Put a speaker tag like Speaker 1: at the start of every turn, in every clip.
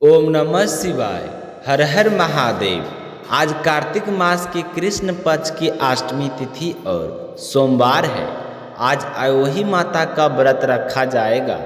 Speaker 1: ओम नमः शिवाय। हर हर महादेव। आज कार्तिक मास के कृष्ण पक्ष की अष्टमी तिथि और सोमवार है। आज अयोही माता का व्रत रखा जाएगा।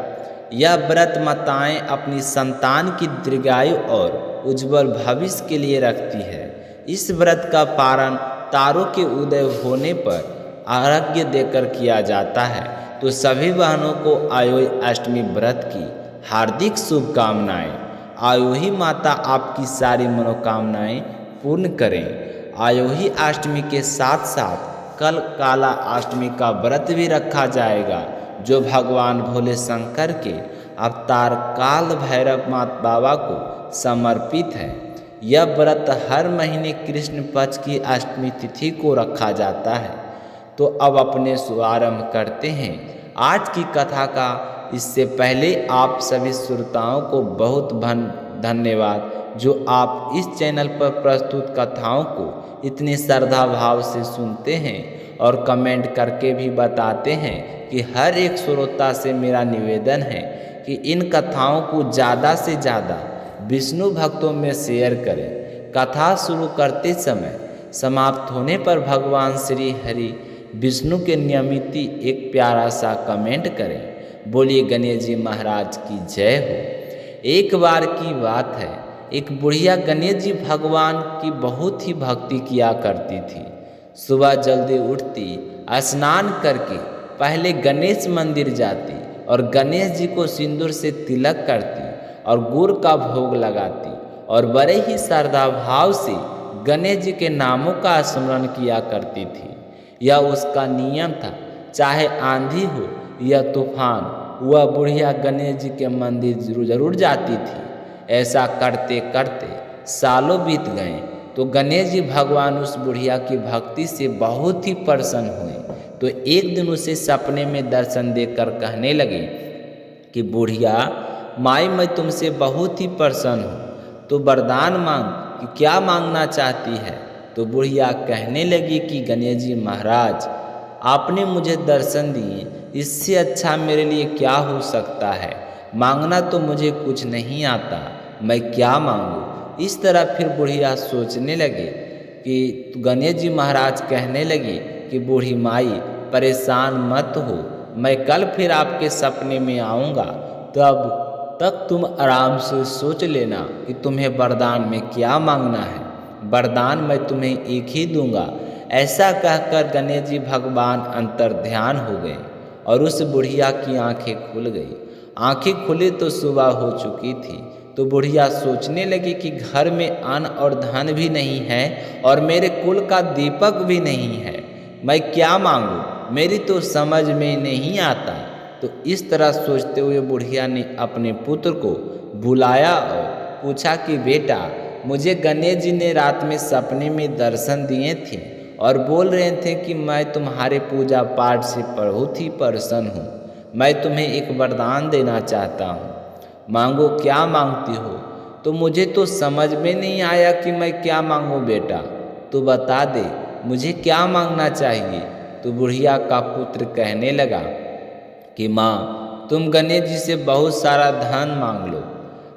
Speaker 1: यह व्रत माताएं अपनी संतान की दीर्घायु और उज्जवल भविष्य के लिए रखती है। इस व्रत का पारण तारों के उदय होने पर अर्घ्य देकर किया जाता है। तो सभी बहनों को अयोही अष्टमी व्रत की हार्दिक शुभकामनाएं। आयोही माता आपकी सारी मनोकामनाएं पूर्ण करें। आयोही अष्टमी के साथ साथ कल काला अष्टमी का व्रत भी रखा जाएगा, जो भगवान भोले शंकर के अवतार काल भैरव माता बाबा को समर्पित है। यह व्रत हर महीने कृष्ण पक्ष की अष्टमी तिथि को रखा जाता है। तो अब अपने शुभारंभ करते हैं आज की कथा का। इससे पहले आप सभी श्रोताओं को बहुत धन्यवाद, जो आप इस चैनल पर प्रस्तुत कथाओं को इतनी श्रद्धा भाव से सुनते हैं और कमेंट करके भी बताते हैं। कि हर एक श्रोता से मेरा निवेदन है कि इन कथाओं को ज़्यादा से ज़्यादा विष्णु भक्तों में शेयर करें। कथा शुरू करते समय समाप्त होने पर भगवान श्री हरि विष्णु के नियमित एक प्यारा सा कमेंट करें। बोलिए गणेश जी महाराज की जय हो। एक बार की बात है, एक बुढ़िया गणेश जी भगवान की बहुत ही भक्ति किया करती थी। सुबह जल्दी उठती, स्नान करके पहले गणेश मंदिर जाती और गणेश जी को सिंदूर से तिलक करती और गुड़ का भोग लगाती और बड़े ही श्रद्धा भाव से गणेश जी के नामों का स्मरण किया करती थी। यह उसका नियम था। चाहे आंधी हो या तूफान, वह बुढ़िया गणेश जी के मंदिर जरूर जाती थी। ऐसा करते करते सालों बीत गए तो गणेश जी भगवान उस बुढ़िया की भक्ति से बहुत ही प्रसन्न हुए। तो एक दिन उसे सपने में दर्शन देकर कहने लगे कि बुढ़िया माई, मैं तुमसे बहुत ही प्रसन्न हूँ, तो वरदान मांग कि क्या मांगना चाहती है। तो बुढ़िया कहने लगी कि गणेश जी महाराज, आपने मुझे दर्शन दिए, इससे अच्छा मेरे लिए क्या हो सकता है। मांगना तो मुझे कुछ नहीं आता, मैं क्या मांगूं। इस तरह फिर बुढ़िया सोचने लगे कि गणेश जी महाराज कहने लगे कि बूढ़ी माई परेशान मत हो, मैं कल फिर आपके सपने में आऊँगा। तब तक तुम आराम से सोच लेना कि तुम्हें वरदान में क्या मांगना है। वरदान मैं तुम्हें एक ही दूंगा। ऐसा कहकर गणेश जी भगवान अंतर ध्यान हो गए और उस बुढ़िया की आंखें खुल गई। आंखें खुली तो सुबह हो चुकी थी। तो बुढ़िया सोचने लगी कि घर में अन्न और धन भी नहीं है और मेरे कुल का दीपक भी नहीं है, मैं क्या मांगूं, मेरी तो समझ में नहीं आता। तो इस तरह सोचते हुए बुढ़िया ने अपने पुत्र को बुलाया और पूछा कि बेटा, मुझे गणेश जी ने रात में सपने में दर्शन दिए थे और बोल रहे थे कि मैं तुम्हारे पूजा पाठ से बहुत ही प्रसन्न हूँ। मैं तुम्हें एक वरदान देना चाहता हूँ, मांगो, क्या मांगती हो। तो मुझे तो समझ में नहीं आया कि मैं क्या मांगूँ बेटा, तो बता दे मुझे क्या मांगना चाहिए। तो बुढ़िया का पुत्र कहने लगा कि माँ, तुम गणेश जी से बहुत सारा धन मांग लो,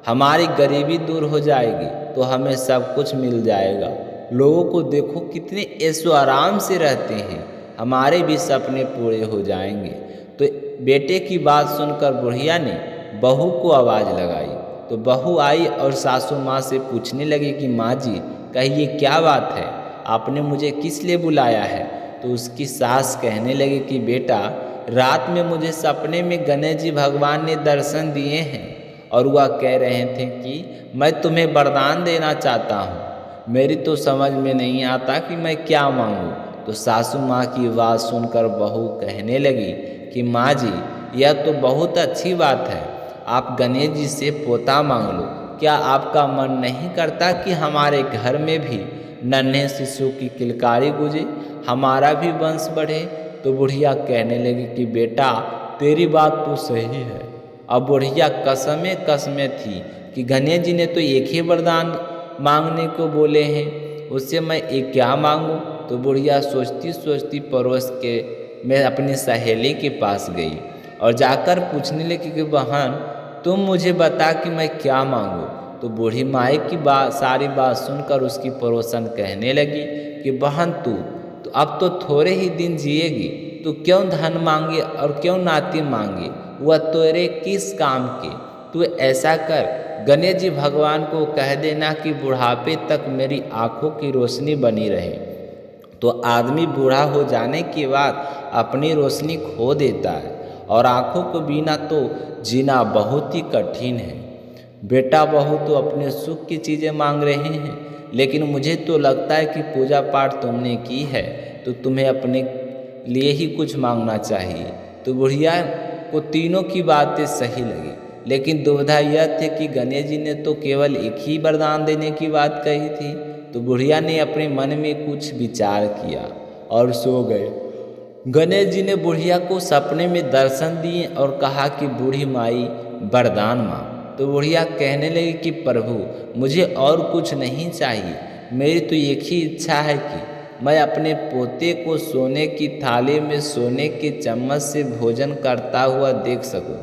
Speaker 1: हमारी गरीबी दूर हो जाएगी, तो हमें सब कुछ मिल जाएगा। लोगों को देखो कितने ऐशो आराम से रहते हैं, हमारे भी सपने पूरे हो जाएंगे। तो बेटे की बात सुनकर बुढ़िया ने बहू को आवाज़ लगाई। तो बहू आई और सासू माँ से पूछने लगी कि माँ जी, कहिए क्या बात है, आपने मुझे किस लिए बुलाया है। तो उसकी सास कहने लगी कि बेटा, रात में मुझे सपने में गणेश जी भगवान ने दर्शन दिए हैं और वह कह रहे थे कि मैं तुम्हें वरदान देना चाहता हूँ, मेरी तो समझ में नहीं आता कि मैं क्या मांगूँ। तो सासू माँ की बात सुनकर बहू कहने लगी कि माँ जी, यह तो बहुत अच्छी बात है, आप गणेश जी से पोता मांग लो। क्या आपका मन नहीं करता कि हमारे घर में भी नन्हे शिशु की किलकारी गूंजे, हमारा भी वंश बढ़े। तो बुढ़िया कहने लगी कि बेटा, तेरी बात तो सही है। अब बुढ़िया कसमें कसमें थी कि गणेश जी ने तो एक ही वरदान मांगने को बोले हैं, उससे मैं एक क्या मांगूं। तो बुढ़िया सोचती सोचती पड़ोस के मैं अपनी सहेली के पास गई और जाकर पूछने लगी कि बहन, तुम मुझे बता कि मैं क्या मांगूं। तो बूढ़ी माई की सारी बात सुनकर उसकी पड़ोसन कहने लगी कि बहन तू तो अब तो थोड़े ही दिन जिएगी, तू क्यों धन मांगे और क्यों नाती मांगे, वह तेरे किस काम के। तू ऐसा कर, गणेश जी भगवान को कह देना कि बुढ़ापे तक मेरी आँखों की रोशनी बनी रहे। तो आदमी बूढ़ा हो जाने के बाद अपनी रोशनी खो देता है और आँखों के बिना तो जीना बहुत ही कठिन है। बेटा बहू तो अपने सुख की चीज़ें मांग रहे हैं, लेकिन मुझे तो लगता है कि पूजा पाठ तुमने की है तो तुम्हें अपने लिए ही कुछ मांगना चाहिए। तो बुढ़िया को तीनों की बातें सही लगी, लेकिन दुविधा यह थी कि गणेश जी ने तो केवल एक ही वरदान देने की बात कही थी। तो बुढ़िया ने अपने मन में कुछ विचार किया और सो गए। गणेश जी ने बुढ़िया को सपने में दर्शन दिए और कहा कि बूढ़ी माई वरदान मांग। तो बुढ़िया कहने लगी कि प्रभु मुझे और कुछ नहीं चाहिए, मेरी तो एक ही इच्छा है कि मैं अपने पोते को सोने की थाली में सोने के चम्मच से भोजन करता हुआ देख सकूं।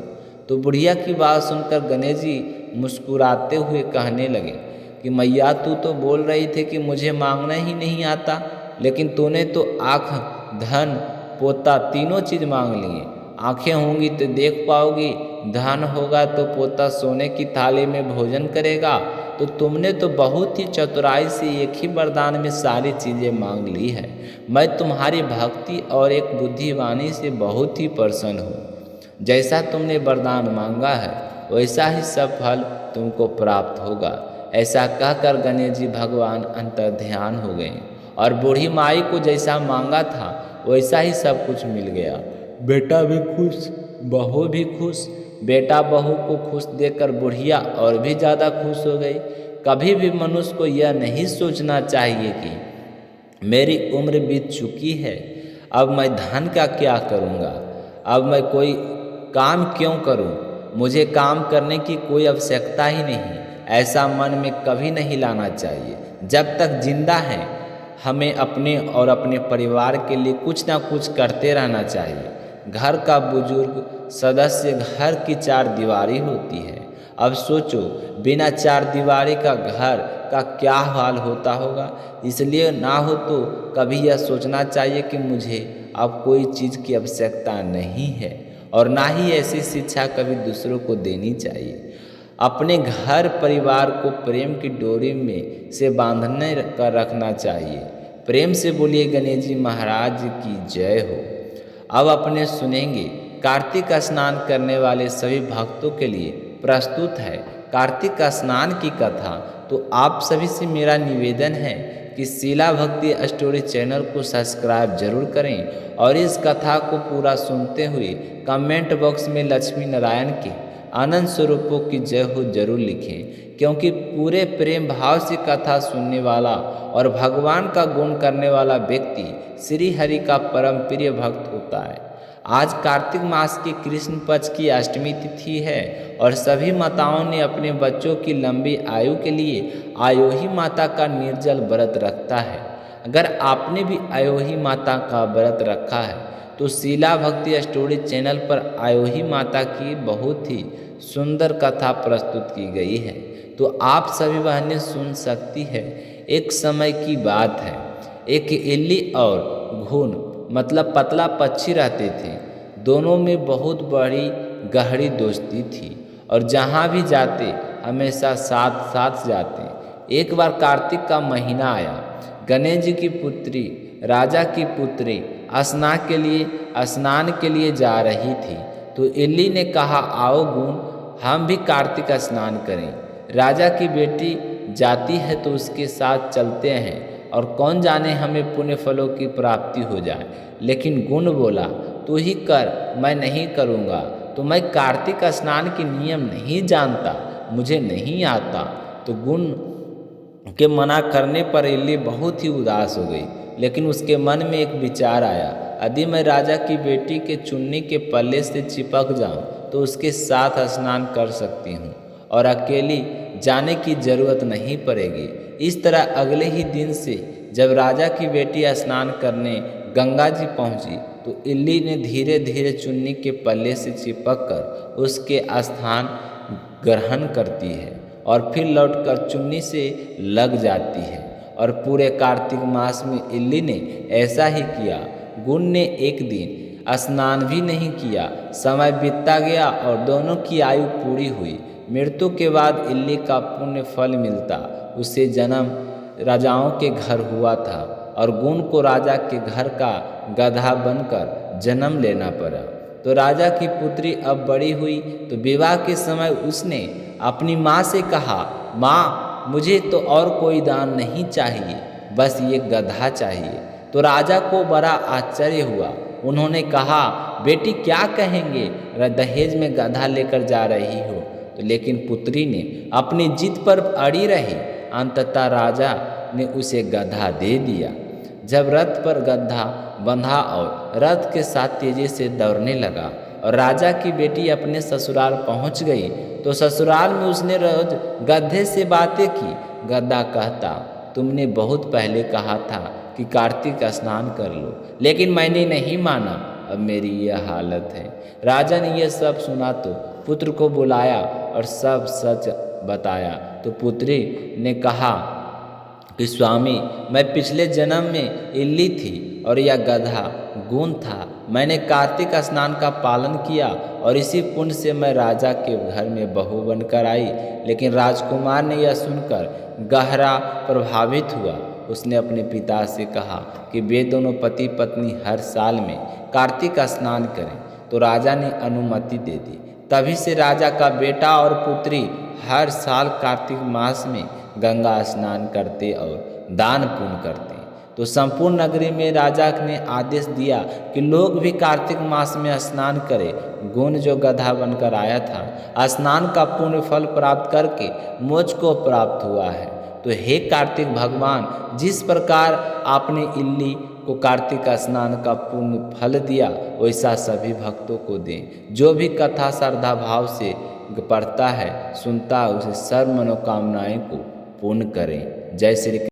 Speaker 1: तो बुढ़िया की बात सुनकर गणेश जी मुस्कुराते हुए कहने लगे कि मैया तू तो बोल रही थी कि मुझे मांगना ही नहीं आता, लेकिन तूने तो आँख धन पोता तीनों चीज़ मांग लिए। आँखें होंगी तो देख पाओगी, धन होगा तो पोता सोने की थाली में भोजन करेगा। तो तुमने तो बहुत ही चतुराई से एक ही वरदान में सारी चीज़ें मांग ली है। मैं तुम्हारी भक्ति और एक बुद्धिवानी से बहुत ही प्रसन्न हूँ। जैसा तुमने वरदान मांगा है वैसा ही सब फल तुमको प्राप्त होगा। ऐसा कहकर गणेश जी भगवान अंतर्ध्यान हो गए और बूढ़ी माई को जैसा मांगा था वैसा ही सब कुछ मिल गया। बेटा भी खुश, बहू भी खुश। बेटा बहू को खुश देखकर बुढ़िया और भी ज़्यादा खुश हो गई। कभी भी मनुष्य को यह नहीं सोचना चाहिए कि मेरी उम्र बीत चुकी है, अब मैं धन का क्या करूँगा, अब मैं कोई काम क्यों करूँ, मुझे काम करने की कोई आवश्यकता ही नहीं। ऐसा मन में कभी नहीं लाना चाहिए। जब तक जिंदा हैं हमें अपने और अपने परिवार के लिए कुछ ना कुछ करते रहना चाहिए। घर का बुजुर्ग सदस्य घर की चार दीवारी होती है। अब सोचो बिना चार दीवारी का घर का क्या हाल होता होगा। इसलिए ना हो तो कभी यह सोचना चाहिए कि मुझे अब कोई चीज़ की आवश्यकता नहीं है और ना ही ऐसी शिक्षा कभी दूसरों को देनी चाहिए। अपने घर परिवार को प्रेम की डोरी में से बांधने कर रखना चाहिए। प्रेम से बोलिए गणेश जी महाराज की जय हो। अब अपने सुनेंगे कार्तिक स्नान करने वाले सभी भक्तों के लिए प्रस्तुत है कार्तिक स्नान की कथा। तो आप सभी से मेरा निवेदन है कि शीला भक्ति स्टोरी चैनल को सब्सक्राइब जरूर करें और इस कथा को पूरा सुनते हुए कमेंट बॉक्स में लक्ष्मी नारायण के आनंद स्वरूपों की जय हो जरूर लिखें, क्योंकि पूरे प्रेम भाव से कथा सुनने वाला और भगवान का गुण करने वाला व्यक्ति श्री हरि का परम प्रिय भक्त होता है। आज कार्तिक मास की कृष्ण पक्ष की अष्टमी तिथि है और सभी माताओं ने अपने बच्चों की लंबी आयु के लिए आयोही माता का निर्जल व्रत रखता है। अगर आपने भी आयोही माता का व्रत रखा है तो शीला भक्ति स्टोरी चैनल पर आयोही माता की बहुत ही सुंदर कथा प्रस्तुत की गई है, तो आप सभी बहनें सुन सकती है। एक समय की बात है, एक इल्ली और घुन मतलब पतला पक्षी रहते थे। दोनों में बहुत बड़ी गहरी दोस्ती थी और जहाँ भी जाते हमेशा साथ साथ जाते। एक बार कार्तिक का महीना आया। गणेश जी की पुत्री राजा की पुत्री स्नान के लिए जा रही थी। तो इल्ली ने कहा आओ गुण हम भी कार्तिक स्नान करें। राजा की बेटी जाती है तो उसके साथ चलते हैं और कौन जाने हमें पुण्य फलों की प्राप्ति हो जाए। लेकिन गुण बोला तू ही कर, मैं नहीं करूँगा। तो मैं कार्तिक स्नान के नियम नहीं जानता, मुझे नहीं आता। तो गुण के मना करने पर इल्ली बहुत ही उदास हो गई, लेकिन उसके मन में एक विचार आया, यदि मैं राजा की बेटी के चुन्नी के पल्ले से चिपक जाऊं तो उसके साथ स्नान कर सकती हूँ और अकेली जाने की जरूरत नहीं पड़ेगी। इस तरह अगले ही दिन से जब राजा की बेटी स्नान करने गंगा जी पहुँची तो इल्ली ने धीरे धीरे चुन्नी के पल्ले से चिपक कर उसके स्थान ग्रहण करती है और फिर लौटकर चुन्नी से लग जाती है। और पूरे कार्तिक मास में इल्ली ने ऐसा ही किया। गुण ने एक दिन स्नान भी नहीं किया। समय बीतता गया और दोनों की आयु पूरी हुई। मृत्यु के बाद इल्ली का पुण्य फल मिलता। उसे जन्म राजाओं के घर हुआ था और गुण को राजा के घर का गधा बनकर जन्म लेना पड़ा। तो राजा की पुत्री अब बड़ी हुई तो विवाह के समय उसने अपनी माँ से कहा, माँ मुझे तो और कोई दान नहीं चाहिए, बस ये गधा चाहिए। तो राजा को बड़ा आश्चर्य हुआ। उन्होंने कहा, बेटी क्या कहेंगे, दहेज में गधा लेकर जा रही हो। तो लेकिन पुत्री ने अपनी जिद पर अड़ी रही। अंततः राजा ने उसे गधा दे दिया। जब रथ पर गधा बंधा और रथ के साथ तेजी से दौड़ने लगा और राजा की बेटी अपने ससुराल पहुंच गई तो ससुराल में उसने रोज गधे से बातें की। गधा कहता, तुमने बहुत पहले कहा था कि कार्तिक स्नान कर लो, लेकिन मैंने नहीं माना। अब मेरी यह हालत है। राजा ने यह सब सुना तो पुत्र को बुलाया और सब सच बताया। तो पुत्री ने कहा कि स्वामी, मैं पिछले जन्म में इल्ली थी और यह गधा गुण था। मैंने कार्तिक स्नान का पालन किया और इसी पुण्य से मैं राजा के घर में बहू बनकर आई। लेकिन राजकुमार ने यह सुनकर गहरा प्रभावित हुआ। उसने अपने पिता से कहा कि वे दोनों पति पत्नी हर साल में कार्तिक स्नान करें। तो राजा ने अनुमति दे दी। तभी से राजा का बेटा और पुत्री हर साल कार्तिक मास में गंगा स्नान करते और दान पुण्य करते। तो संपूर्ण नगरी में राजा ने आदेश दिया कि लोग भी कार्तिक मास में स्नान करें। गुण जो गधा बनकर आया था, स्नान का पुण्य फल प्राप्त करके मोक्ष को प्राप्त हुआ है। तो हे कार्तिक भगवान, जिस प्रकार आपने इल्ली को कार्तिक स्नान का पुण्य फल दिया, वैसा सभी भक्तों को दें। जो भी कथा श्रद्धा भाव से पढ़ता है, सुनता है, उसे सर्व मनोकामनाएं को पूर्ण करें। जय श्री